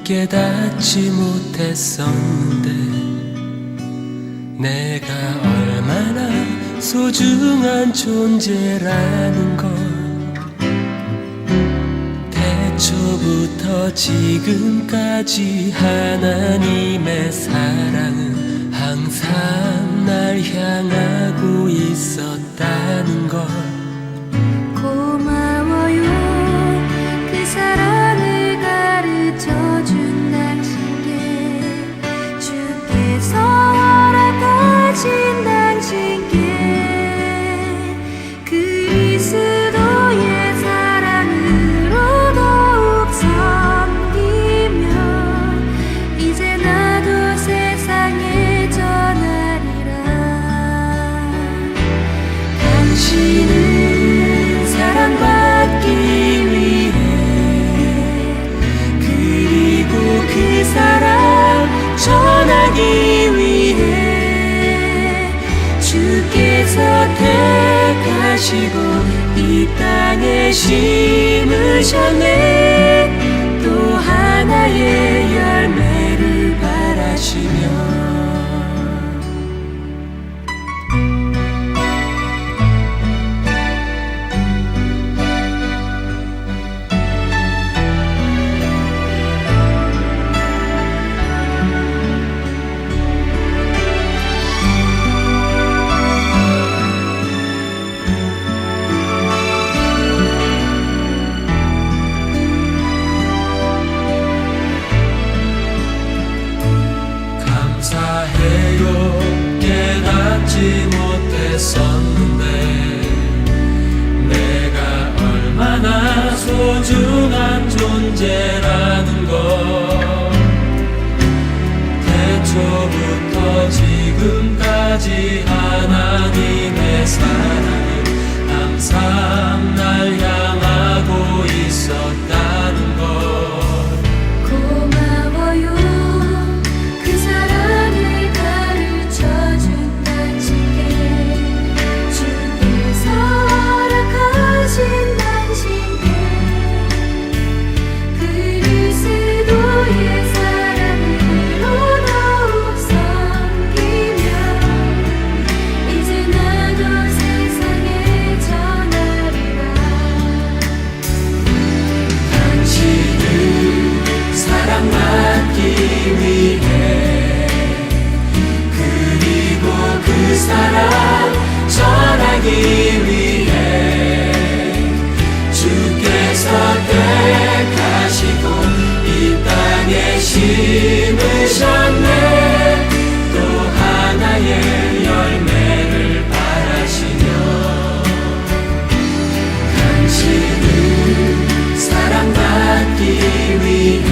깨닫지 못했었는데 내가 얼마나 소중한 존재라는 걸 태초부터 지금까지 하나님의 사랑은 항상 날 향하고 있었다는 걸 고마워요. 그 사랑을 가르쳐준 당신께 주께서 허락하신 당신께 그리스도의 사랑으로 더욱 섬기며 이제 나도 세상에 전하리라. 당신은 사랑받기 위해 그리고 그 사랑 전하기 위해 주께서 택하시고 이 땅에 심으셨네. 또 하나의 열매를 바라시며 감사해요. 깨닫지 못했었는데 내가 얼마나 소중한 존재라는 걸 태초부터 지금까지 하나님의 사랑은 항상 날 향하고 있었다는 걸 고마워요. 그 사랑을 가르쳐준 당신께 주께서 허락하신 당신께 그리스도의 사랑으로 더욱 섬기며 이제 나도 세상에 전하리라. 당신은 사랑받기 위해 그리고 그 사랑 전하기 위해 주께서 택하시고 이 땅에 심으셨네. 또 하나의 열매를 바라시며 당신은 사랑받기 위해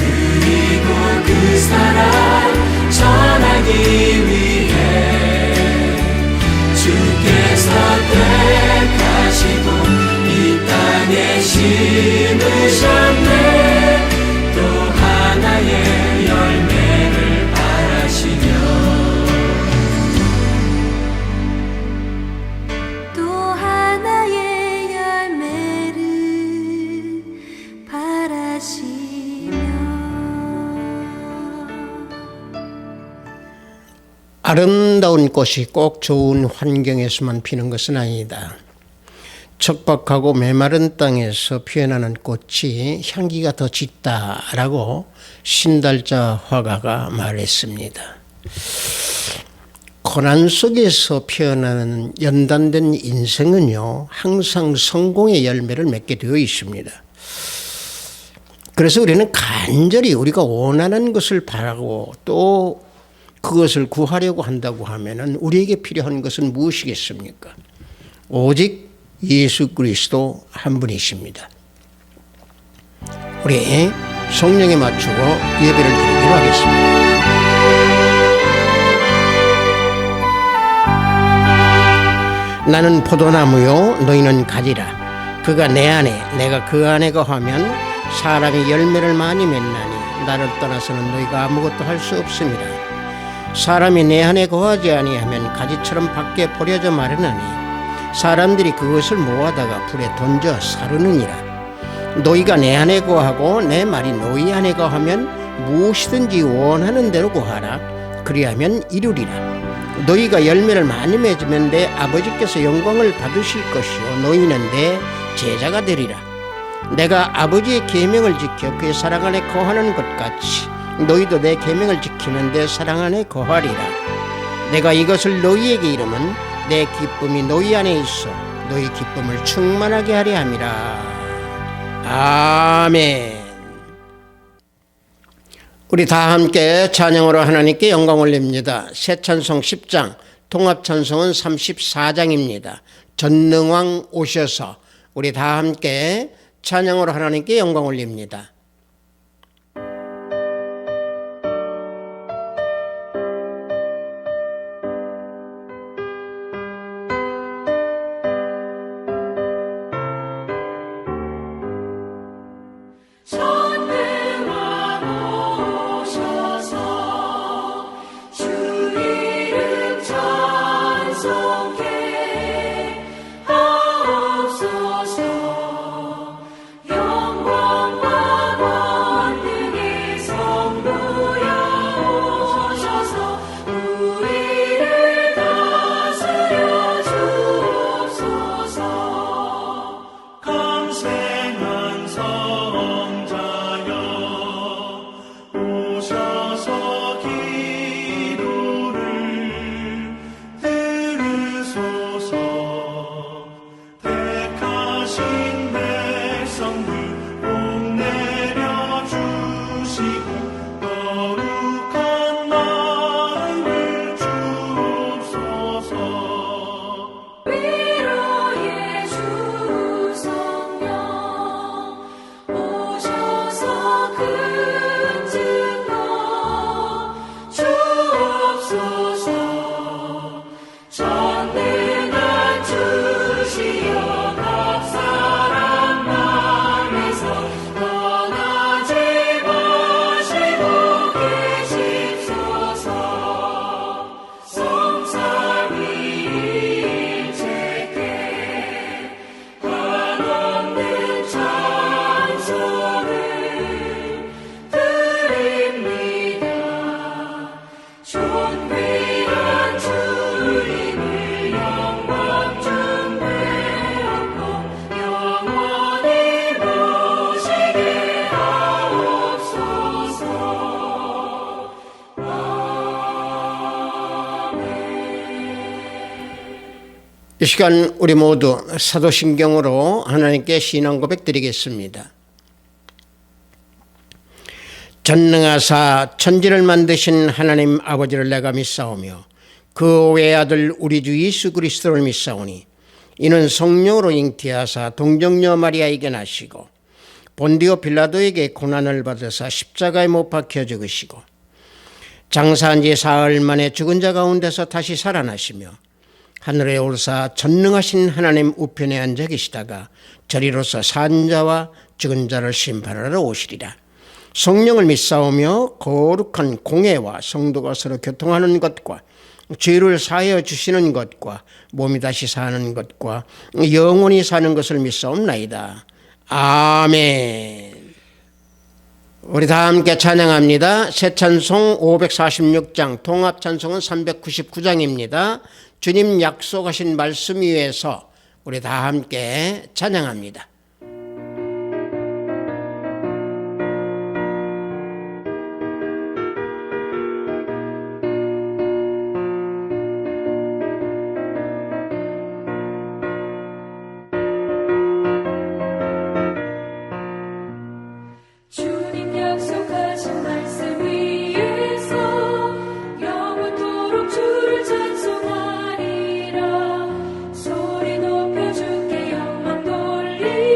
그리고 그 사랑 전하기 위해 주께서 택하시고 이 땅에 심으셨네. 또 하나의 열매를 바라시며 또 하나의 열매를 바라시며. 아름다운 꽃이 꼭 좋은 환경에서만 피는 것은 아니다. 척박하고 메마른 땅에서 피어나는 꽃이 향기가 더 짙다라고 신달자 화가가 말했습니다. 고난 속에서 피어나는 연단된 인생은요, 항상 성공의 열매를 맺게 되어 있습니다. 그래서 우리는 간절히 우리가 원하는 것을 바라고 또 그것을 구하려고 한다고 하면은 우리에게 필요한 것은 무엇이겠습니까? 오직 예수 그리스도 한 분이십니다. 우리 성령에 맞추고 예배를 드리기로 하겠습니다. 나는 포도나무요 너희는 가지라. 그가 내 안에 내가 그 안에 거하면 사람이 열매를 많이 맺나니 나를 떠나서는 너희가 아무것도 할 수 없습니다. 사람이 내 안에 거하지 아니하면 가지처럼 밖에 버려져 마르나니 사람들이 그것을 모아다가 불에 던져 사르느니라. 너희가 내 안에 거하고 내 말이 너희 안에 거하면 무엇이든지 원하는 대로 구하라. 그리하면 이루리라. 너희가 열매를 많이 맺으면 내 아버지께서 영광을 받으실 것이요 너희는 내 제자가 되리라. 내가 아버지의 계명을 지켜 그의 사랑 안에 거하는 것 같이 너희도 내 계명을 지키면 내 사랑 안에 거하리라. 내가 이것을 너희에게 이르면 내 기쁨이 너희 안에 있어 너희 기쁨을 충만하게 하려 함이라. 아멘. 우리 다 함께 찬양으로 하나님께 영광 올립니다. 새 찬송 10장, 통합 찬송은 34장입니다. 전능왕 오셔서 우리 다 함께 찬양으로 하나님께 영광 올립니다. 이 시간 우리 모두 사도신경으로 하나님께 신앙 고백 드리겠습니다. 전능하사 천지를 만드신 하나님 아버지를 내가 믿사오며 그 외아들 우리 주 예수 그리스도를 믿사오니 이는 성령으로 잉태하사 동정녀 마리아에게 나시고 본디오 빌라도에게 고난을 받으사 십자가에 못 박혀 죽으시고 장사한 지 사흘 만에 죽은 자 가운데서 다시 살아나시며 하늘에 오르사 전능하신 하나님 우편에 앉아 계시다가 저리로서 산 자와 죽은 자를 심판하러 오시리라. 성령을 믿사오며 거룩한 공회와 성도가 서로 교통하는 것과 죄를 사하여 주시는 것과 몸이 다시 사는 것과 영원히 사는 것을 믿사옵나이다. 아멘. 우리 다 함께 찬양합니다. 새 찬송 546장, 통합 찬송은 399장입니다. 주님 약속하신 말씀 위에서 우리 다 함께 찬양합니다. 주님 약속하신 말씀 위에서 영원토록 주를 찬송하리라. 소리 높여 주께 영광 돌리리.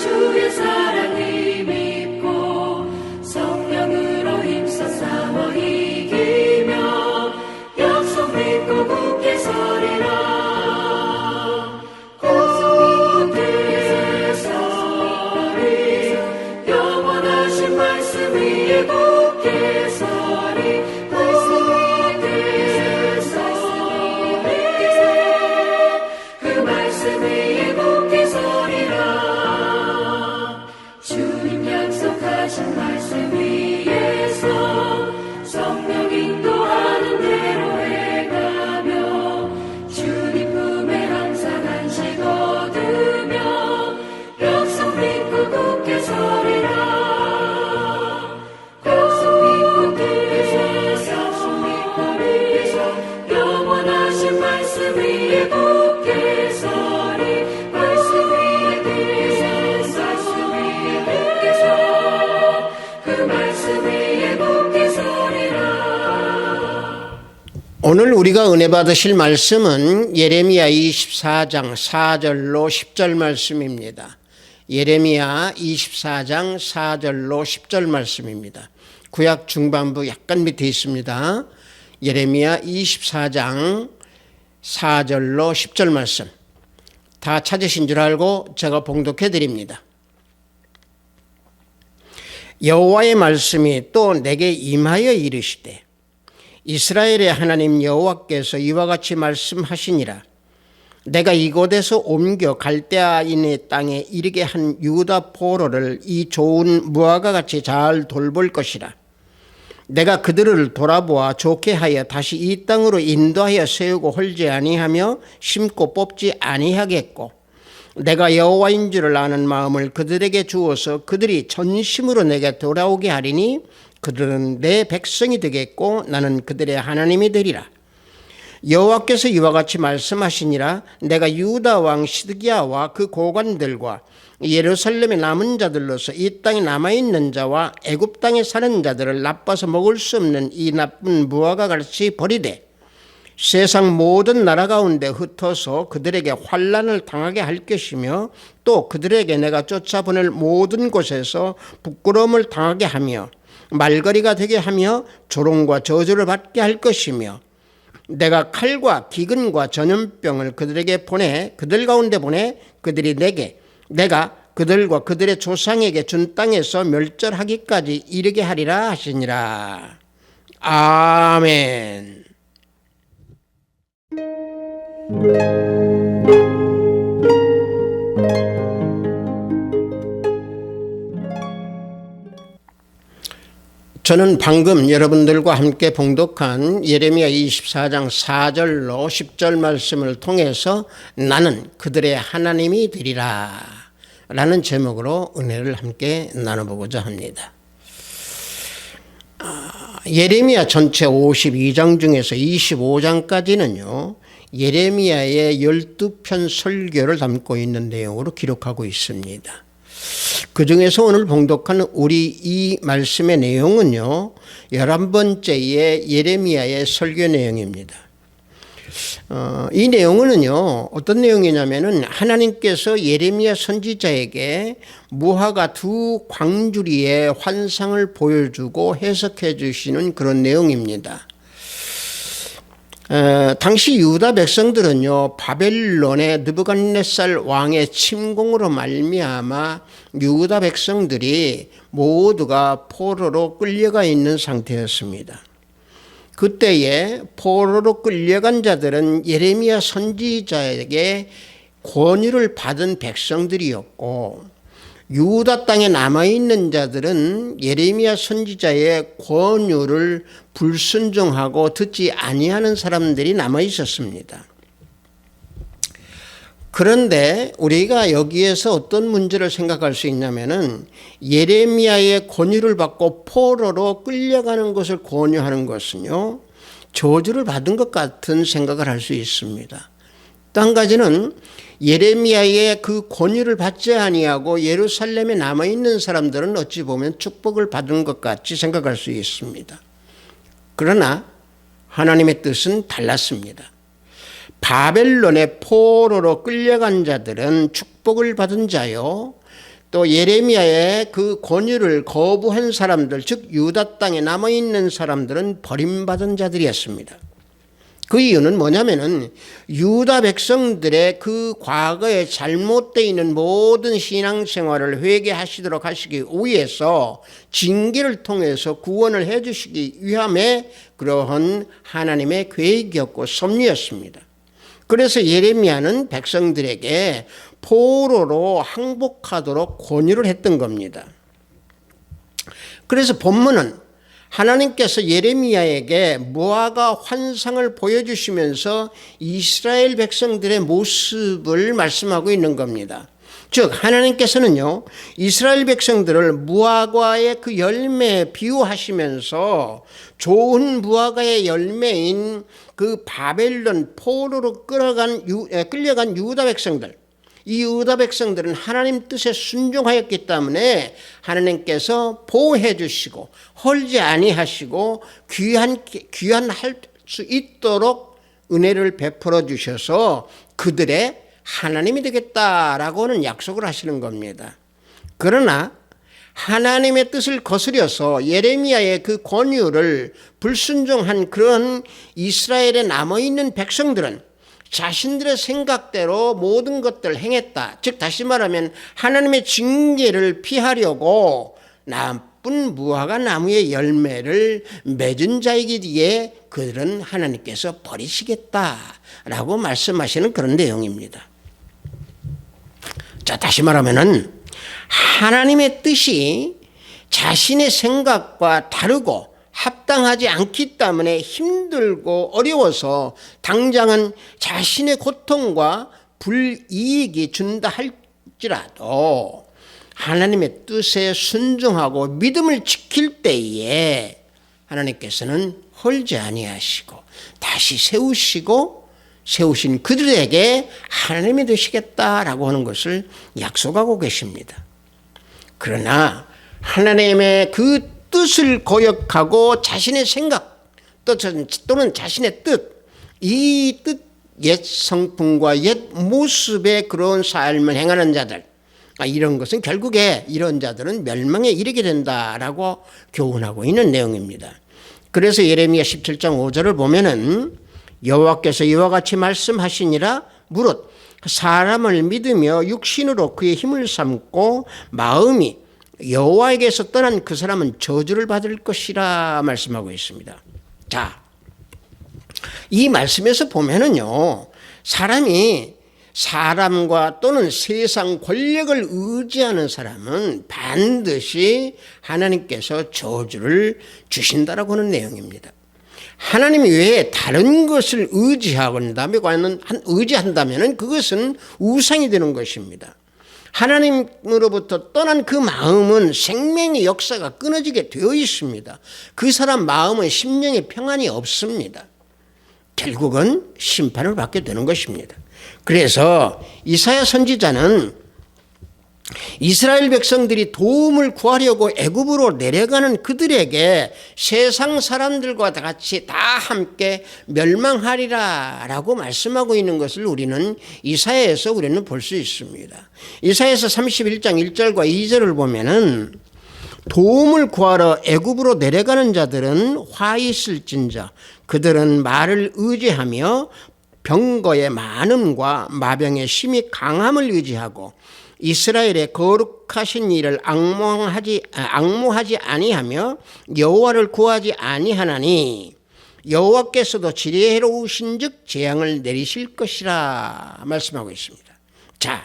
주의 사랑 힘입고 성령으로 힘써 싸워 이기며 약속 믿고 굳게 서리라. 굳게 서리 영원하신 말씀 위에 굳게 서리. 굳게 서리 그 말씀 위에 굳게 서리라. 주님 약속하신 말씀 위에서 성령 인도하는 대로 행하며 주님 품에 항상 안식 얻으며 약속 믿고 굳게 서리라. 약속 믿고 굳게 서리라. 영원하신 말씀 위에 굳게 서리. 말씀 위에 굳게 서. 그 말씀 위에 굳게 서리라. 오늘 우리가 은혜 받으실 말씀은 예레미야 24장 4절로 10절 말씀입니다. 예레미야 24장 4절로 10절 말씀입니다. 구약 중반부 약간 밑에 있습니다. 예레미야 24장 4절로 10절 말씀. 다 찾으신 줄 알고 제가 봉독해 드립니다. 여호와의 말씀이 또 내게 임하여 이르시되 이스라엘의 하나님 여호와께서 이와 같이 말씀하시니라. 내가 이곳에서 옮겨 갈대아인의 땅에 이르게 한 유다 포로를 이 좋은 무화과 같이 잘 돌볼 것이라. 내가 그들을 돌아보아 좋게 하여 다시 이 땅으로 인도하여 세우고 헐지 아니하며 심고 뽑지 아니하겠고 내가 여호와인 줄을 아는 마음을 그들에게 주어서 그들이 전심으로 내게 돌아오게 하리니 그들은 내 백성이 되겠고 나는 그들의 하나님이 되리라. 여호와께서 이와 같이 말씀하시니라. 내가 유다 왕 시드기야와 그 고관들과 예루살렘의 남은 자들로서 이 땅에 남아있는 자와 애굽 땅에 사는 자들을 나빠서 먹을 수 없는 이 나쁜 무화과 같이 버리되 세상 모든 나라 가운데 흩어서 그들에게 환난을 당하게 할 것이며 또 그들에게 내가 쫓아보낼 모든 곳에서 부끄러움을 당하게 하며 말거리가 되게 하며 조롱과 저주를 받게 할 것이며 내가 칼과 기근과 전염병을 그들에게 보내 그들 가운데 보내 그들이 내가 그들과 그들의 조상에게 준 땅에서 멸절하기까지 이르게 하리라 하시니라. 아멘. 저는 방금 여러분들과 함께 봉독한 예레미야 24장 4절로 10절 말씀을 통해서 나는 그들의 하나님이 되리라 라는 제목으로 은혜를 함께 나눠보고자 합니다. 예레미야 전체 52장 중에서 25장까지는요. 예레미야의 12편 설교를 담고 있는 내용으로 기록하고 있습니다. 그 중에서 오늘 봉독한 우리 이 말씀의 내용은요. 11번째의 예레미야의 설교 내용입니다. 이 내용은요. 어떤 내용이냐면은 하나님께서 예레미야 선지자에게 무화과 두 광주리의 환상을 보여주고 해석해 주시는 그런 내용입니다. 당시 유다 백성들은요 바벨론의 느부갓네살 왕의 침공으로 말미암아 유다 백성들이 모두가 포로로 끌려가 있는 상태였습니다. 그때에 포로로 끌려간 자들은 예레미야 선지자에게 권유를 받은 백성들이었고 유다 땅에 남아있는 자들은 예레미야 선지자의 권유를 불순종하고 듣지 아니하는 사람들이 남아있었습니다. 그런데 우리가 여기에서 어떤 문제를 생각할 수 있냐면은 예레미야의 권유를 받고 포로로 끌려가는 것을 권유하는 것은요 저주를 받은 것 같은 생각을 할 수 있습니다. 또 한 가지는 예레미야의 그 권유를 받지 아니하고 예루살렘에 남아있는 사람들은 어찌 보면 축복을 받은 것 같이 생각할 수 있습니다. 그러나 하나님의 뜻은 달랐습니다. 바벨론의 포로로 끌려간 자들은 축복을 받은 자요 또 예레미야의 그 권유를 거부한 사람들, 즉 유다 땅에 남아있는 사람들은 버림받은 자들이었습니다. 그 이유는 뭐냐면은 유다 백성들의 그 과거에 잘못되어 있는 모든 신앙생활을 회개하시도록 하시기 위해서 징계를 통해서 구원을 해 주시기 위함에 그러한 하나님의 계획이었고 섭리였습니다. 그래서 예레미야는 백성들에게 포로로 항복하도록 권유를 했던 겁니다. 그래서 본문은 하나님께서 예레미야에게 무화과 환상을 보여주시면서 이스라엘 백성들의 모습을 말씀하고 있는 겁니다. 즉 하나님께서는요 이스라엘 백성들을 무화과의 그 열매에 비유하시면서 좋은 무화과의 열매인 그 바벨론 포로로 끌려간 유다 백성들, 이 유다 백성들은 하나님 뜻에 순종하였기 때문에 하나님께서 보호해 주시고 헐지 아니하시고 귀환할 수 있도록 은혜를 베풀어 주셔서 그들의 하나님이 되겠다라고는 약속을 하시는 겁니다. 그러나 하나님의 뜻을 거스려서 예레미야의 그 권유를 불순종한 그런 이스라엘에 남아있는 백성들은 자신들의 생각대로 모든 것들을 행했다. 즉 다시 말하면 하나님의 징계를 피하려고 나쁜 무화과 나무의 열매를 맺은 자이기에 그들은 하나님께서 버리시겠다라고 말씀하시는 그런 내용입니다. 자, 다시 말하면은 하나님의 뜻이 자신의 생각과 다르고 합당하지 않기 때문에 힘들고 어려워서 당장은 자신의 고통과 불이익이 준다 할지라도 하나님의 뜻에 순종하고 믿음을 지킬 때에 하나님께서는 헐지 아니하시고 다시 세우신 그들에게 하나님이 되시겠다라고 하는 것을 약속하고 계십니다. 그러나 하나님의 그 뜻을 거역하고 자신의 생각 또는 자신의 뜻, 이 뜻, 옛 성품과 옛 모습의 그런 삶을 행하는 자들, 이런 것은 결국에 이런 자들은 멸망에 이르게 된다라고 교훈하고 있는 내용입니다. 그래서 예레미야 17장 5절을 보면은 여호와께서 이와 같이 말씀하시니라 무릇 사람을 믿으며 육신으로 그의 힘을 삼고 마음이 여호와에게서 떠난 그 사람은 저주를 받을 것이라 말씀하고 있습니다. 자, 이 말씀에서 보면은요, 사람이 사람과 또는 세상 권력을 의지하는 사람은 반드시 하나님께서 저주를 주신다라고 하는 내용입니다. 하나님 외에 다른 것을 의지한다면 그것은 우상이 되는 것입니다. 하나님으로부터 떠난 그 마음은 생명의 역사가 끊어지게 되어 있습니다. 그 사람 마음은 심령의 평안이 없습니다. 결국은 심판을 받게 되는 것입니다. 그래서 이사야 선지자는 이스라엘 백성들이 도움을 구하려고 애굽으로 내려가는 그들에게 세상 사람들과 같이 다 함께 멸망하리라 라고 말씀하고 있는 것을 우리는 이사야에서 우리는 볼 수 있습니다. 이사야에서 31장 1절과 2절을 보면은 도움을 구하러 애굽으로 내려가는 자들은 화 있을진저 그들은 말을 의지하며 병거의 많음과 마병의 심히 강함을 의지하고 이스라엘의 거룩하신 일을 앙모하지 아니하며 여호와를 구하지 아니하나니 여호와께서도 지혜로우신즉 재앙을 내리실 것이라 말씀하고 있습니다. 자,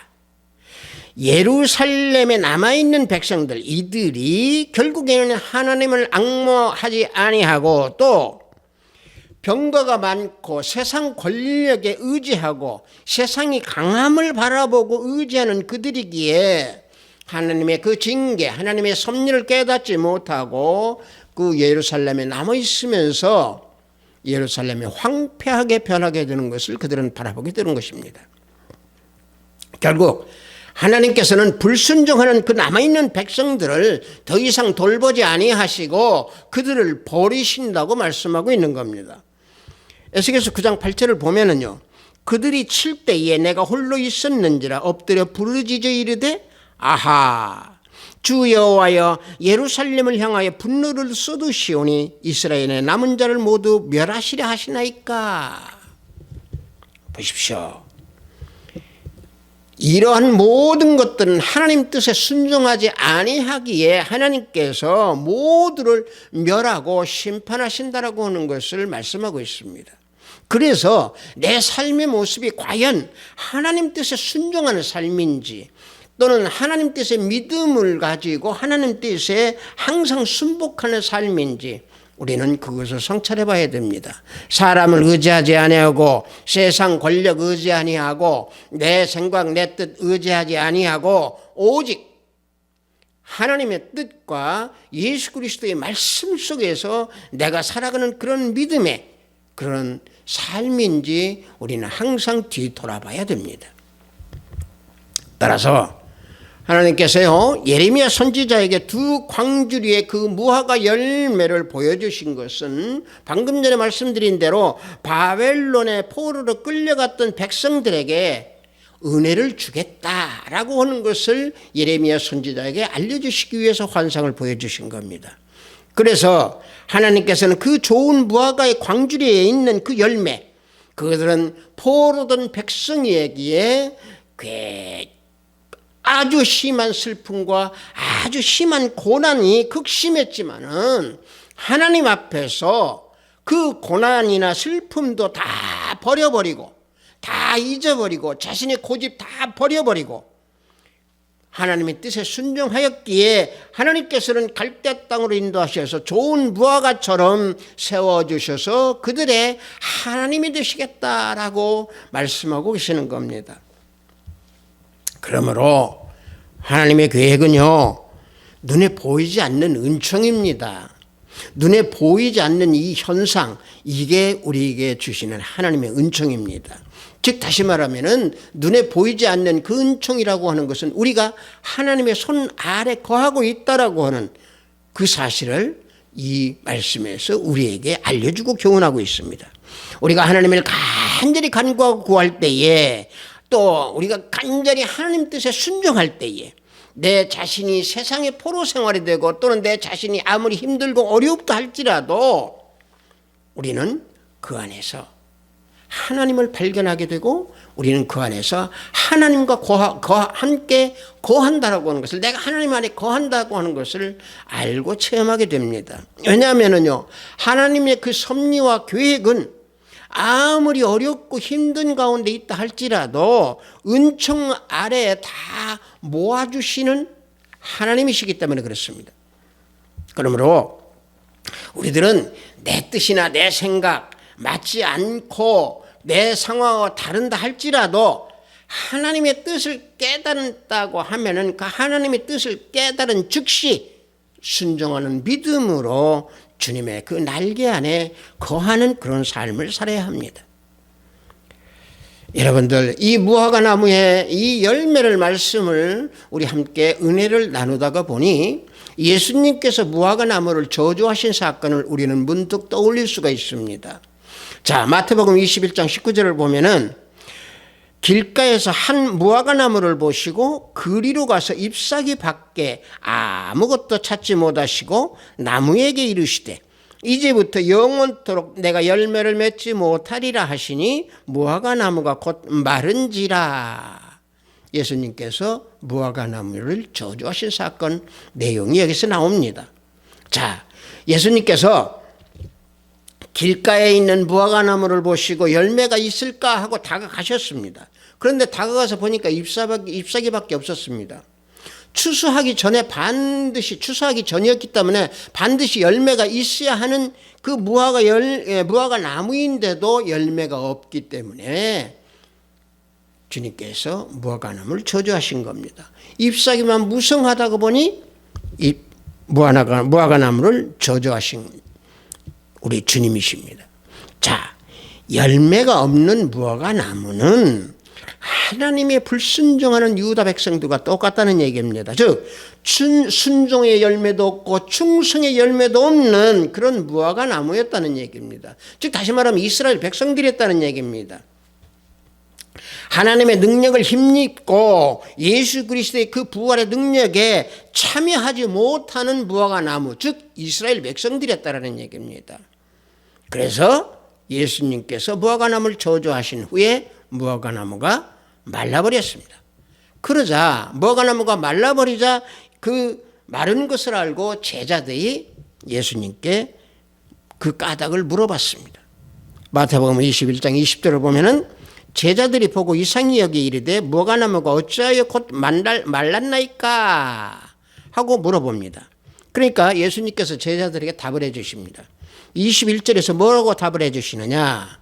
예루살렘에 남아있는 백성들 이들이 결국에는 하나님을 앙모하지 아니하고 또 병거가 많고 세상 권력에 의지하고 세상이 강함을 바라보고 의지하는 그들이기에 하나님의 그 징계, 하나님의 섭리를 깨닫지 못하고 그 예루살렘에 남아있으면서 예루살렘이 황폐하게 변하게 되는 것을 그들은 바라보게 되는 것입니다. 결국 하나님께서는 불순종하는 그 남아있는 백성들을 더 이상 돌보지 아니하시고 그들을 버리신다고 말씀하고 있는 겁니다. 에스겔서 9장 8절을 보면은요, 그들이 칠 때에 내가 홀로 있었는지라 엎드려 부르짖어 이르되 아하, 주 여호와여 예루살렘을 향하여 분노를 쏟으시오니 이스라엘의 남은 자를 모두 멸하시려 하시나이까. 보십시오. 이러한 모든 것들은 하나님 뜻에 순종하지 아니하기에 하나님께서 모두를 멸하고 심판하신다라고 하는 것을 말씀하고 있습니다. 그래서 내 삶의 모습이 과연 하나님 뜻에 순종하는 삶인지 또는 하나님 뜻의 믿음을 가지고 하나님 뜻에 항상 순복하는 삶인지 우리는 그것을 성찰해 봐야 됩니다. 사람을 의지하지 아니하고 세상 권력 의지 아니하고 내 생각 내 뜻 의지하지 아니하고 오직 하나님의 뜻과 예수 그리스도의 말씀 속에서 내가 살아가는 그런 믿음의 그런 삶인지 우리는 항상 뒤돌아봐야 됩니다. 따라서 하나님께서요 예레미야 선지자에게 두 광주리의 그 무화과 열매를 보여주신 것은 방금 전에 말씀드린 대로 바벨론의 포로로 끌려갔던 백성들에게 은혜를 주겠다라고 하는 것을 예레미야 선지자에게 알려주시기 위해서 환상을 보여주신 겁니다. 그래서 하나님께서는 그 좋은 무화과의 광주리에 있는 그 열매, 그들은 포로된 백성이기에 아주 심한 슬픔과 아주 심한 고난이 극심했지만은 하나님 앞에서 그 고난이나 슬픔도 다 버려버리고 다 잊어버리고 자신의 고집 다 버려버리고 하나님의 뜻에 순종하였기에 하나님께서는 갈대 땅으로 인도하셔서 좋은 무화과처럼 세워주셔서 그들의 하나님이 되시겠다라고 말씀하고 계시는 겁니다. 그러므로 하나님의 계획은요 눈에 보이지 않는 은총입니다. 눈에 보이지 않는 이 현상, 이게 우리에게 주시는 하나님의 은총입니다. 즉 다시 말하면은 눈에 보이지 않는 그 은총이라고 하는 것은 우리가 하나님의 손 아래 거하고 있다라고 하는 그 사실을 이 말씀에서 우리에게 알려주고 교훈하고 있습니다. 우리가 하나님을 간절히 간구하고 구할 때에 또 우리가 간절히 하나님 뜻에 순종할 때에 내 자신이 세상의 포로 생활이 되고 또는 내 자신이 아무리 힘들고 어렵다 할지라도 우리는 그 안에서 하나님을 발견하게 되고 우리는 그 안에서 하나님과 함께 거한다라고 하는 것을 내가 하나님 안에 거한다고 하는 것을 알고 체험하게 됩니다. 왜냐하면요 하나님의 그 섭리와 계획은 아무리 어렵고 힘든 가운데 있다 할지라도 은총 아래에 다 모아주시는 하나님이시기 때문에 그렇습니다. 그러므로 우리들은 내 뜻이나 내 생각 맞지 않고 내 상황과 다른다 할지라도 하나님의 뜻을 깨달았다고 하면은 그 하나님의 뜻을 깨달은 즉시 순종하는 믿음으로 주님의 그 날개 안에 거하는 그런 삶을 살아야 합니다. 여러분들 이 무화과 나무의 이 열매를 말씀을 우리 함께 은혜를 나누다가 보니 예수님께서 무화과 나무를 저주하신 사건을 우리는 문득 떠올릴 수가 있습니다. 자, 마태복음 21장 19절을 보면은 길가에서 한 무화과 나무를 보시고 그리로 가서 잎사귀 밖에 아무것도 찾지 못하시고 나무에게 이르시되 이제부터 영원토록 내가 열매를 맺지 못하리라 하시니 무화과 나무가 곧 마른지라. 예수님께서 무화과 나무를 저주하신 사건 내용이 여기서 나옵니다. 자, 예수님께서 길가에 있는 무화과 나무를 보시고 열매가 있을까 하고 다가가셨습니다. 그런데 다가가서 보니까 잎사귀밖에 없었습니다. 추수하기 전이었기 때문에 반드시 열매가 있어야 하는 그 무화과 나무인데도 열매가 없기 때문에 주님께서 무화과 나무를 저주하신 겁니다. 잎사귀만 무성하다고 보니 무화과 나무를 저주하신 우리 주님이십니다. 자, 열매가 없는 무화과 나무는 하나님의 불순종하는 유다 백성들과 똑같다는 얘기입니다. 즉 순종의 열매도 없고 충성의 열매도 없는 그런 무화과 나무였다는 얘기입니다. 즉 다시 말하면 이스라엘 백성들이었다는 얘기입니다. 하나님의 능력을 힘입고 예수 그리스도의 그 부활의 능력에 참여하지 못하는 무화과나무, 즉 이스라엘 백성들이었다라는 얘기입니다. 그래서 예수님께서 무화과나무를 저주하신 후에 무화과나무가 말라버렸습니다. 그러자 무화과나무가 말라버리자 그 마른 것을 알고 제자들이 예수님께 그 까닭을 물어봤습니다. 마태복음 21장 20절을 보면은 제자들이 보고 이상히 여기 이르되 무화과나무가 어찌하여 곧 말랐나이까 하고 물어봅니다. 그러니까 예수님께서 제자들에게 답을 해 주십니다. 21절에서 뭐라고 답을 해 주시느냐.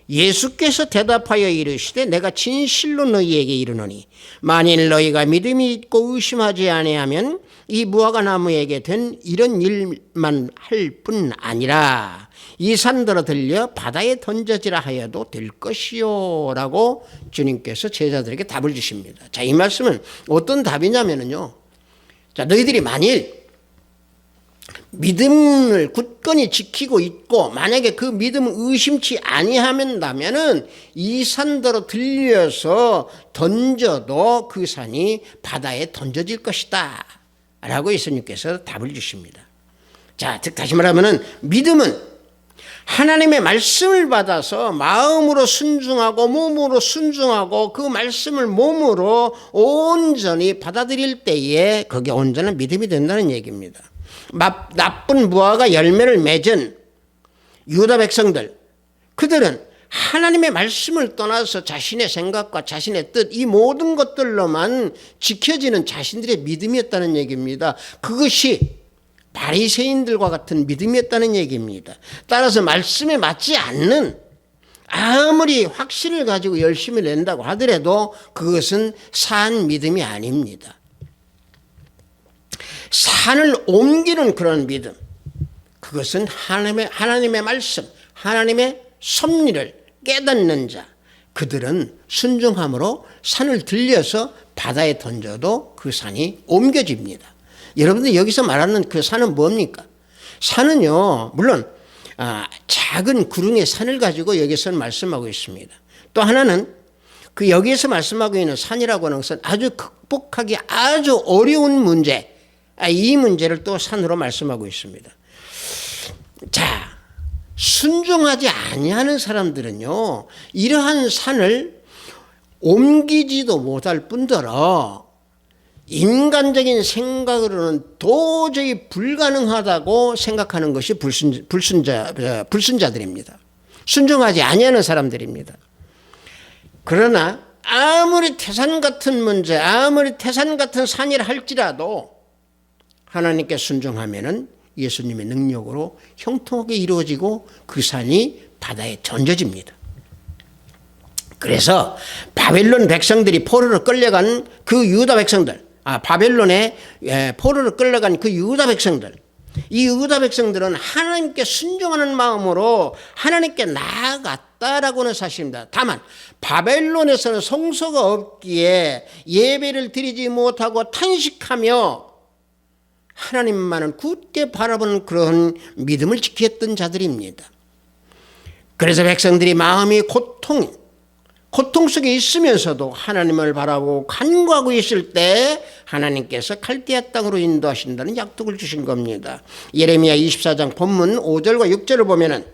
예수께서 대답하여 이르시되 내가 진실로 너희에게 이르노니 만일 너희가 믿음이 있고 의심하지 아니하면 이 무화과나무에게 된 이런 일만 할 뿐 아니라 이 산더러 들려 바다에 던져지라 하여도 될 것이요 라고 주님께서 제자들에게 답을 주십니다. 자, 이 말씀은 어떤 답이냐면요, 자, 너희들이 만일 믿음을 굳건히 지키고 있고 만약에 그 믿음을 의심치 아니하면다면은 이 산더러 들려서 던져도 그 산이 바다에 던져질 것이다 라고 예수님께서 답을 주십니다. 자, 즉 다시 말하면은 믿음은 하나님의 말씀을 받아서 마음으로 순종하고 몸으로 순종하고 그 말씀을 몸으로 온전히 받아들일 때에 그게 온전한 믿음이 된다는 얘기입니다. 나쁜 무화과 열매를 맺은 유다 백성들, 그들은 하나님의 말씀을 떠나서 자신의 생각과 자신의 뜻, 이 모든 것들로만 지켜지는 자신들의 믿음이었다는 얘기입니다. 그것이 바리새인들과 같은 믿음이었다는 얘기입니다. 따라서 말씀에 맞지 않는, 아무리 확신을 가지고 열심히 낸다고 하더라도 그것은 산 믿음이 아닙니다. 산을 옮기는 그런 믿음, 그것은 하나님의 말씀, 하나님의 섭리를 깨닫는 자, 그들은 순종함으로 산을 들려서 바다에 던져도 그 산이 옮겨집니다. 여러분들 여기서 말하는 그 산은 뭡니까? 산은요, 물론 작은 구릉의 산을 가지고 여기서 말씀하고 있습니다. 또 하나는 그 여기에서 말씀하고 있는 산이라고 하는 것은 아주 극복하기 아주 어려운 문제, 이 문제를 또 산으로 말씀하고 있습니다. 자, 순종하지 아니하는 사람들은요, 이러한 산을 옮기지도 못할 뿐더러 인간적인 생각으로는 도저히 불가능하다고 생각하는 것이 불순자들입니다. 순종하지 아니하는 사람들입니다. 그러나 아무리 태산 같은 문제, 아무리 태산 같은 산이라 할지라도 하나님께 순종하면은 예수님의 능력으로 형통하게 이루어지고 그 산이 바다에 던져집니다. 그래서 바벨론 백성들이 포로로 끌려간 그 유다 백성들, 바벨론에 포로로 끌려간 그 유다 백성들, 이 유다 백성들은 하나님께 순종하는 마음으로 하나님께 나아갔다라고는 사실입니다. 다만 바벨론에서는 성소가 없기에 예배를 드리지 못하고 탄식하며 하나님만은 굳게 바라보는 그런 믿음을 지켰던 자들입니다. 그래서 백성들이 마음이 고통 속에 있으면서도 하나님을 바라보고 간구하고 있을 때 하나님께서 갈대아 땅으로 인도하신다는 약속을 주신 겁니다. 예레미야 24장 본문 5절과 6절을 보면은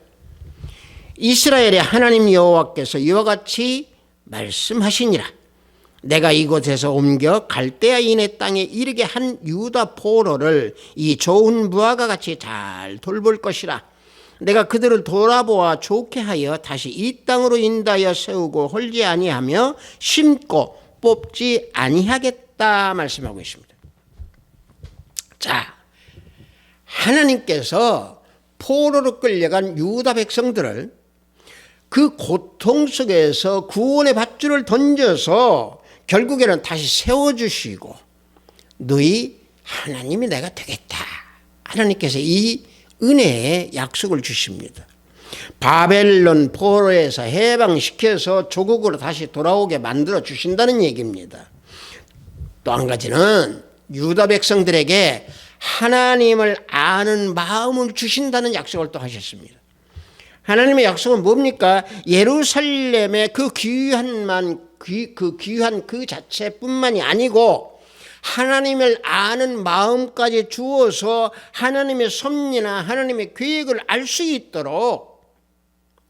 이스라엘의 하나님 여호와께서 이와 같이 말씀하시니라. 내가 이곳에서 옮겨 갈대아인의 땅에 이르게 한 유다 포로를 이 좋은 무화과 같이 잘 돌볼 것이라. 내가 그들을 돌아보아 좋게 하여 다시 이 땅으로 인도하여 세우고 홀지 아니하며 심고 뽑지 아니하겠다 말씀하고 있습니다. 자, 하나님께서 포로로 끌려간 유다 백성들을 그 고통 속에서 구원의 밧줄을 던져서 결국에는 다시 세워주시고 너희 하나님이 내가 되겠다. 하나님께서 이 은혜의 약속을 주십니다. 바벨론 포로에서 해방시켜서 조국으로 다시 돌아오게 만들어 주신다는 얘기입니다. 또 한 가지는 유다 백성들에게 하나님을 아는 마음을 주신다는 약속을 또 하셨습니다. 하나님의 약속은 뭡니까? 예루살렘의 그 귀한 그 귀한 그 자체뿐만이 아니고 하나님을 아는 마음까지 주어서 하나님의 섭리나 하나님의 계획을 알 수 있도록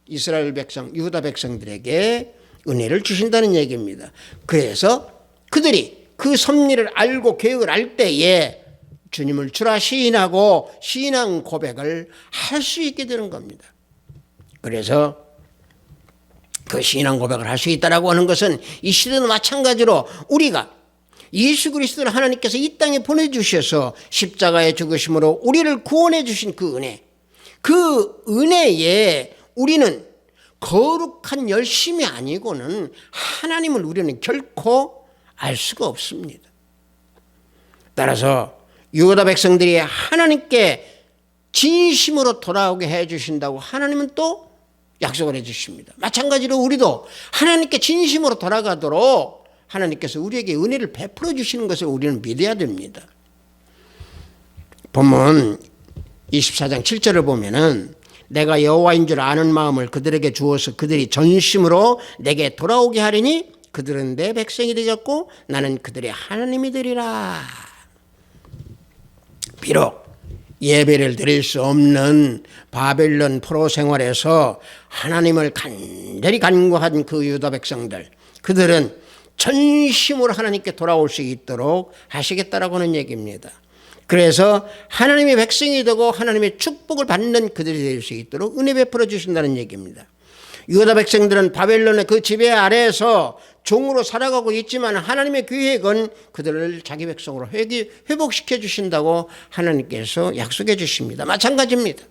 이스라엘 백성, 유다 백성들에게 은혜를 주신다는 얘기입니다. 그래서 그들이 그 섭리를 알고 계획을 알 때에 주님을 주라 시인하고 신앙 고백을 할 수 있게 되는 겁니다. 그래서 그 신앙 고백을 할 수 있다라고 하는 것은 이 시대도 마찬가지로 우리가 예수 그리스도를 하나님께서 이 땅에 보내주셔서 십자가에 죽으심으로 우리를 구원해 주신 그 은혜, 그 은혜에 우리는 거룩한 열심이 아니고는 하나님을 우리는 결코 알 수가 없습니다. 따라서 유다 백성들이 하나님께 진심으로 돌아오게 해 주신다고 하나님은 또 약속을 해 주십니다. 마찬가지로 우리도 하나님께 진심으로 돌아가도록 하나님께서 우리에게 은혜를 베풀어 주시는 것을 우리는 믿어야 됩니다. 본문 24장 7절을 보면은 내가 여호와인 줄 아는 마음을 그들에게 주어서 그들이 전심으로 내게 돌아오게 하리니 그들은 내 백성이 되겠고 나는 그들의 하나님이 되리라. 비록 예배를 드릴 수 없는 바벨론 포로 생활에서 하나님을 간절히 간구한 그 유다 백성들, 그들은 전심으로 하나님께 돌아올 수 있도록 하시겠다라고 하는 얘기입니다. 그래서 하나님의 백성이 되고 하나님의 축복을 받는 그들이 될 수 있도록 은혜 베풀어 주신다는 얘기입니다. 유다 백성들은 바벨론의 그 지배 아래에서 종으로 살아가고 있지만 하나님의 계획은 그들을 자기 백성으로 회복시켜 주신다고 하나님께서 약속해 주십니다. 마찬가지입니다.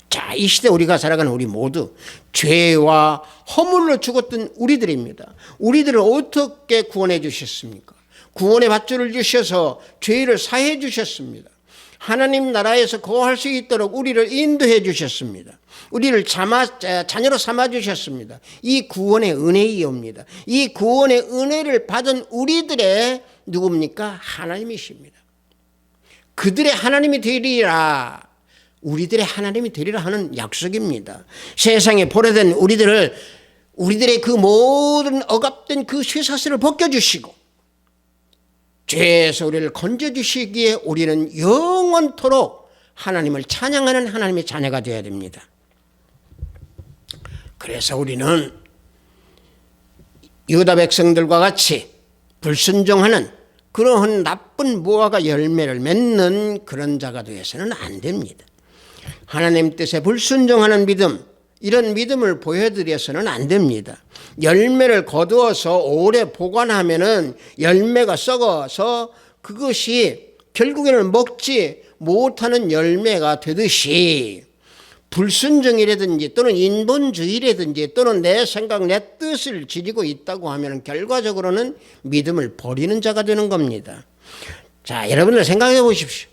자, 이 시대 우리가 살아가는 우리 모두 죄와 허물로 죽었던 우리들입니다. 우리들을 어떻게 구원해 주셨습니까? 구원의 밧줄을 주셔서 죄를 사해 주셨습니다. 하나님 나라에서 거할 수 있도록 우리를 인도해 주셨습니다. 우리를 자녀로 삼아 주셨습니다. 이 구원의 은혜이옵니다. 이 구원의 은혜를 받은 우리들의 누굽니까? 하나님이십니다. 그들의 하나님이 되리라, 우리들의 하나님이 되리라 하는 약속입니다. 세상에 포로된 우리들의 그 모든 억압된 그 쇠사슬을 벗겨주시고 죄에서 우리를 건져주시기에 우리는 영원토록 하나님을 찬양하는 하나님의 자녀가 되어야 됩니다. 그래서 우리는 유다 백성들과 같이 불순종하는 그러한 나쁜 무화과 열매를 맺는 그런 자가 되어서는 안 됩니다. 하나님 뜻에 불순종하는 믿음, 이런 믿음을 보여드려서는 안 됩니다. 열매를 거두어서 오래 보관하면은 열매가 썩어서 그것이 결국에는 먹지 못하는 열매가 되듯이 불순종이라든지 또는 인본주의라든지 또는 내 생각 내 뜻을 지니고 있다고 하면 결과적으로는 믿음을 버리는 자가 되는 겁니다. 자, 여러분들 생각해 보십시오.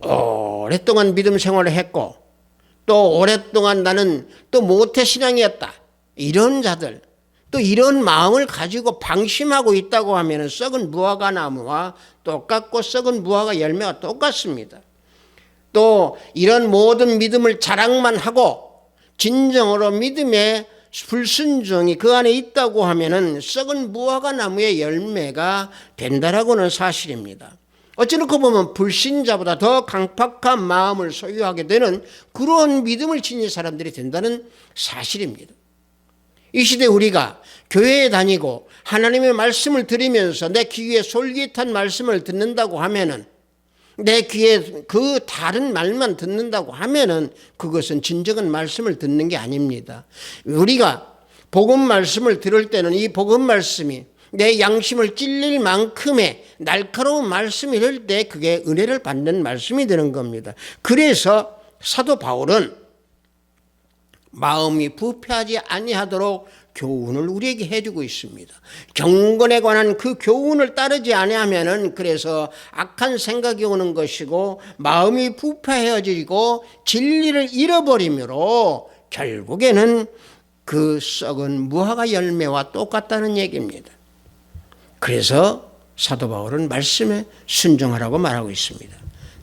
오랫동안 믿음 생활을 했고 또 오랫동안 나는 또 모태신앙이었다, 이런 자들, 또 이런 마음을 가지고 방심하고 있다고 하면 썩은 무화과 나무와 똑같고 썩은 무화과 열매가 똑같습니다. 또 이런 모든 믿음을 자랑만 하고 진정으로 믿음의 불순종이 그 안에 있다고 하면 썩은 무화과 나무의 열매가 된다라고는 사실입니다. 어찌 놓고 보면 불신자보다 더 강팍한 마음을 소유하게 되는 그런 믿음을 지닌 사람들이 된다는 사실입니다. 이 시대 우리가 교회에 다니고 하나님의 말씀을 들으면서 내 귀에 솔깃한 말씀을 듣는다고 하면은, 내 귀에 그 다른 말만 듣는다고 하면은 그것은 진정한 말씀을 듣는 게 아닙니다. 우리가 복음 말씀을 들을 때는 이 복음 말씀이 내 양심을 찔릴 만큼의 날카로운 말씀이 될 때 그게 은혜를 받는 말씀이 되는 겁니다. 그래서 사도 바울은 마음이 부패하지 아니하도록 교훈을 우리에게 해주고 있습니다. 경건에 관한 그 교훈을 따르지 아니하면은 그래서 악한 생각이 오는 것이고 마음이 부패해지고 진리를 잃어버리므로 결국에는 그 썩은 무화과 열매와 똑같다는 얘기입니다. 그래서 사도 바울은 말씀에 순종하라고 말하고 있습니다.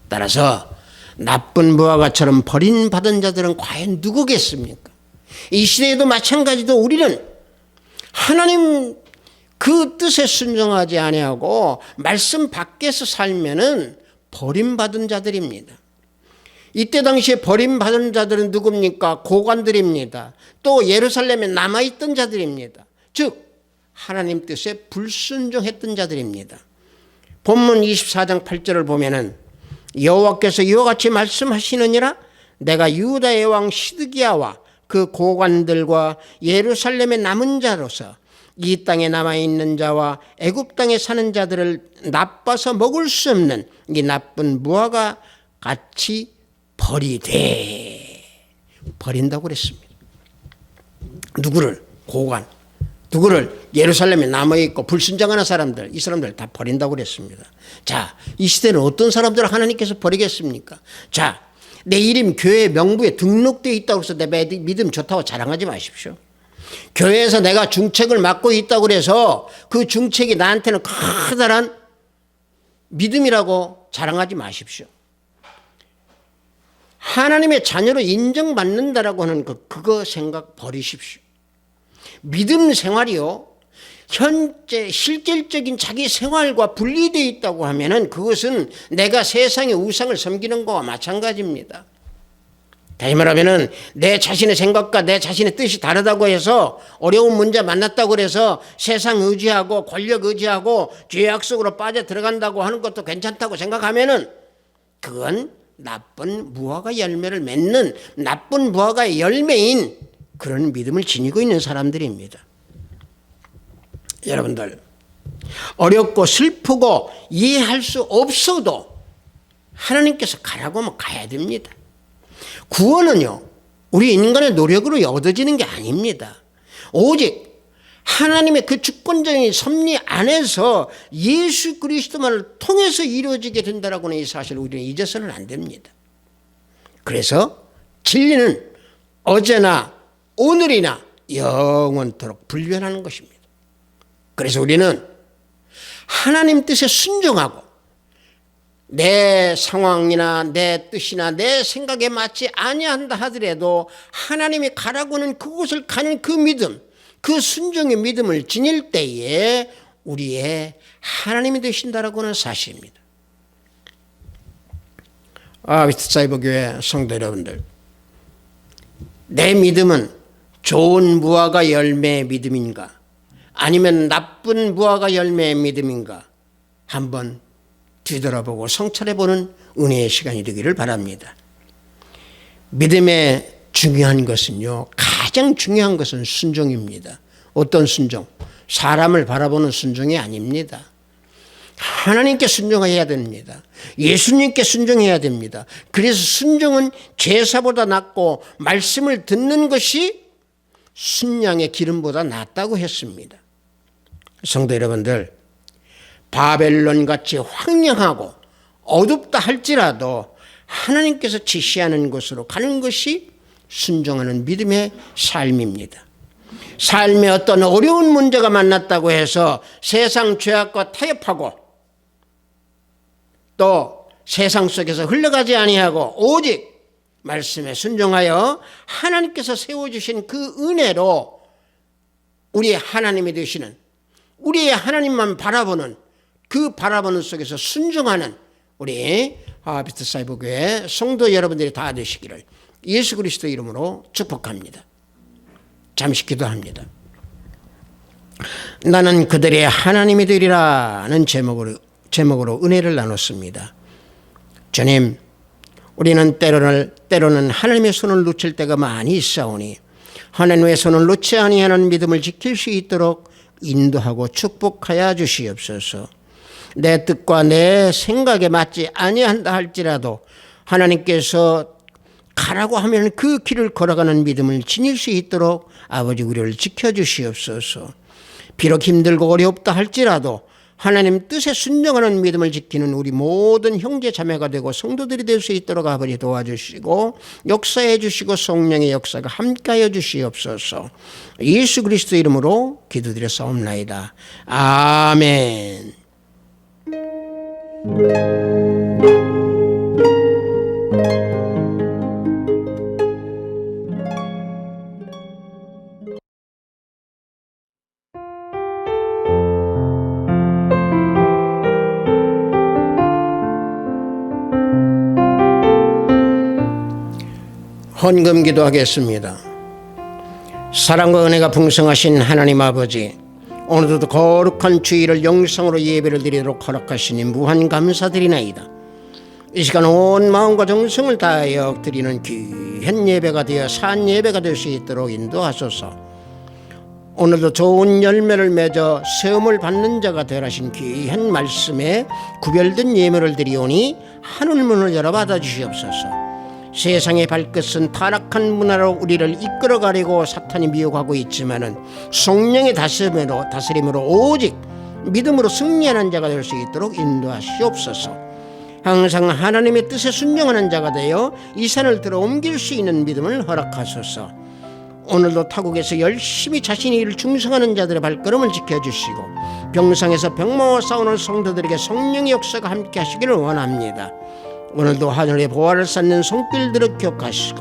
따라서 나쁜 무화과처럼 버림받은 자들은 과연 누구겠습니까? 이 시대에도 마찬가지로 우리는 하나님 그 뜻에 순종하지 아니하고 말씀 밖에서 살면은 버림받은 자들입니다. 이때 당시에 버림받은 자들은 누굽니까? 고관들입니다. 또 예루살렘에 남아있던 자들입니다. 즉 하나님 뜻에 불순종했던 자들입니다. 본문 24장 8절을 보면은 여호와께서 이와 같이 말씀하시느니라 내가 유다의 왕 시드기야와 그 고관들과 예루살렘의 남은 자로서 이 땅에 남아있는 자와 애굽 땅에 사는 자들을 나빠서 먹을 수 없는 이 나쁜 무화과 같이 버리되 버린다고 그랬습니다. 누구를? 고관. 누구를? 예루살렘에 남아있고 불순종하는 사람들, 이 사람들 다 버린다고 그랬습니다. 자, 이 시대는 어떤 사람들을 하나님께서 버리겠습니까? 자, 내 이름 교회 명부에 등록되어 있다고 해서 내 믿음 좋다고 자랑하지 마십시오. 교회에서 내가 중책을 맡고 있다고 해서 그 중책이 나한테는 커다란 믿음이라고 자랑하지 마십시오. 하나님의 자녀로 인정받는다라고 하는 그거 생각 버리십시오. 믿음 생활이요, 현재 실질적인 자기 생활과 분리되어 있다고 하면은 그것은 내가 세상의 우상을 섬기는 것과 마찬가지입니다. 다시 말하면은 내 자신의 생각과 내 자신의 뜻이 다르다고 해서 어려운 문제 만났다고 해서 세상 의지하고 권력 의지하고 죄악 속으로 빠져 들어간다고 하는 것도 괜찮다고 생각하면은 그건 나쁜 무화과 열매를 맺는 나쁜 무화과의 열매인 그런 믿음을 지니고 있는 사람들입니다. 여러분들 어렵고 슬프고 이해할 수 없어도 하나님께서 가라고 하면 가야 됩니다. 구원은요 우리 인간의 노력으로 얻어지는 게 아닙니다. 오직 하나님의 그 주권적인 섭리 안에서 예수 그리스도만을 통해서 이루어지게 된다라고 하는 이 사실을 우리는 잊어서는 안 됩니다. 그래서 진리는 어제나 오늘이나 영원토록 불변하는 것입니다. 그래서 우리는 하나님 뜻에 순종하고 내 상황이나 내 뜻이나 내 생각에 맞지 아니한다 하더라도 하나님이 가라고 하는 그곳을 가는 그 믿음, 그 순종의 믿음을 지닐 때에 우리의 하나님이 되신다라고 하는 사실입니다. 비트사이버교회 성도 여러분들, 내 믿음은 좋은 무화과 열매의 믿음인가 아니면 나쁜 무화과 열매의 믿음인가 한번 뒤돌아보고 성찰해보는 은혜의 시간이 되기를 바랍니다. 믿음의 중요한 것은요, 가장 중요한 것은 순종입니다. 어떤 순종? 사람을 바라보는 순종이 아닙니다. 하나님께 순종해야 됩니다. 예수님께 순종해야 됩니다. 그래서 순종은 제사보다 낫고 말씀을 듣는 것이 순양의 기름보다 낫다고 했습니다. 성도 여러분들, 바벨론같이 황량하고 어둡다 할지라도 하나님께서 지시하는 곳으로 가는 것이 순종하는 믿음의 삶입니다. 삶에 어떤 어려운 문제가 만났다고 해서 세상 죄악과 타협하고 또 세상 속에서 흘러가지 아니하고 오직 말씀에 순종하여 하나님께서 세워주신 그 은혜로 우리의 하나님이 되시는, 우리의 하나님만 바라보는 그 바라보는 속에서 순종하는 우리 비트사이버교회 성도 여러분들이 다 되시기를 예수 그리스도 이름으로 축복합니다. 잠시 기도합니다. 나는 그들의 하나님이 되리라는 제목으로 은혜를 나눴습니다. 주님, 우리는 때로는 하나님의 손을 놓칠 때가 많이 있사오니 하나님의 손을 놓지 아니하는 믿음을 지킬 수 있도록 인도하고 축복하여 주시옵소서. 내 뜻과 내 생각에 맞지 아니한다 할지라도 하나님께서 가라고 하면 그 길을 걸어가는 믿음을 지닐 수 있도록 아버지 우리를 지켜주시옵소서. 비록 힘들고 어렵다 할지라도 하나님 뜻에 순종하는 믿음을 지키는 우리 모든 형제 자매가 되고 성도들이 될 수 있도록 아버지 도와주시고 역사해 주시고 성령의 역사가 함께하여 주시옵소서. 예수 그리스도 이름으로 기도드렸사옵나이다. 아멘. 헌금 기도하겠습니다. 사랑과 은혜가 풍성하신 하나님 아버지, 오늘도 거룩한 주일을 영성으로 예배를 드리도록 허락하시니 무한 감사드리나이다. 이 시간 온 마음과 정성을 다하여 드리는 귀한 예배가 되어 산 예배가 될 수 있도록 인도하소서. 오늘도 좋은 열매를 맺어 세움을 받는 자가 되라신 귀한 말씀에 구별된 예물을 드리오니 하늘문을 열어 받아주시옵소서. 세상의 발끝은 타락한 문화로 우리를 이끌어가려고 사탄이 미혹하고 있지만은 성령의 다스림으로 오직 믿음으로 승리하는 자가 될 수 있도록 인도하시옵소서. 항상 하나님의 뜻에 순종하는 자가 되어 이 산을 들어 옮길 수 있는 믿음을 허락하소서. 오늘도 타국에서 열심히 자신의 일을 충성하는 자들의 발걸음을 지켜주시고 병상에서 병마와 싸우는 성도들에게 성령의 역사가 함께 하시기를 원합니다. 오늘도 하늘의 보화를 쌓는 손길들을 기억하시고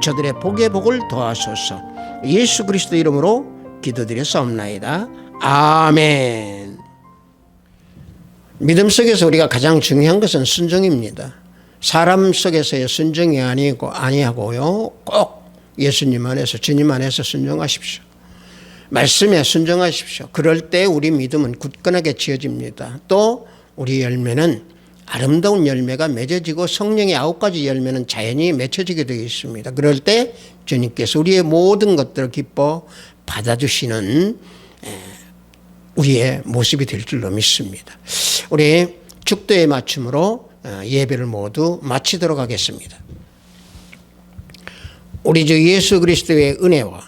저들의 복의 복을 더하소서. 예수 그리스도 이름으로 기도드렸사옵나이다. 아멘. 믿음 속에서 우리가 가장 중요한 것은 순종입니다. 사람 속에서의 순종이 아니하고요, 꼭 예수님 안에서, 주님 안에서 순종하십시오. 말씀에 순종하십시오. 그럴 때 우리 믿음은 굳건하게 지어집니다. 또 우리 열매는 아름다운 열매가 맺어지고 성령의 9가지 열매는 자연히 맺혀지게 되어 있습니다. 그럴 때 주님께서 우리의 모든 것들을 기뻐 받아주시는 우리의 모습이 될 줄로 믿습니다. 우리 축도의 맞춤으로 예배를 모두 마치도록 하겠습니다. 우리 주 예수 그리스도의 은혜와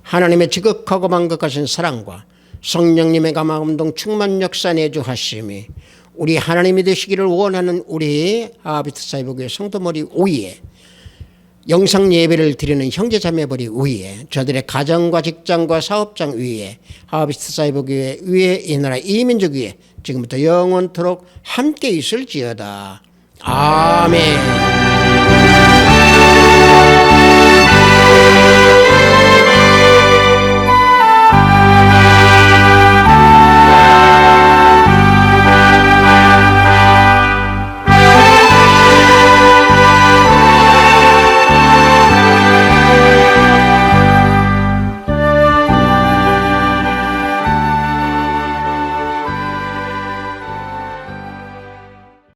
하나님의 지극하고 만극하신 사랑과 성령님의 감화감동 충만 역사 내주하심이 우리 하나님이 되시기를 원하는 우리 하비트 사이버교회 성도머리 위에, 영상 예배를 드리는 형제자매머리 위에, 저들의 가정과 직장과 사업장 위에, 하비트 사이버교회 위에, 이 나라 이민족 위에 지금부터 영원토록 함께 있을지어다. 아멘.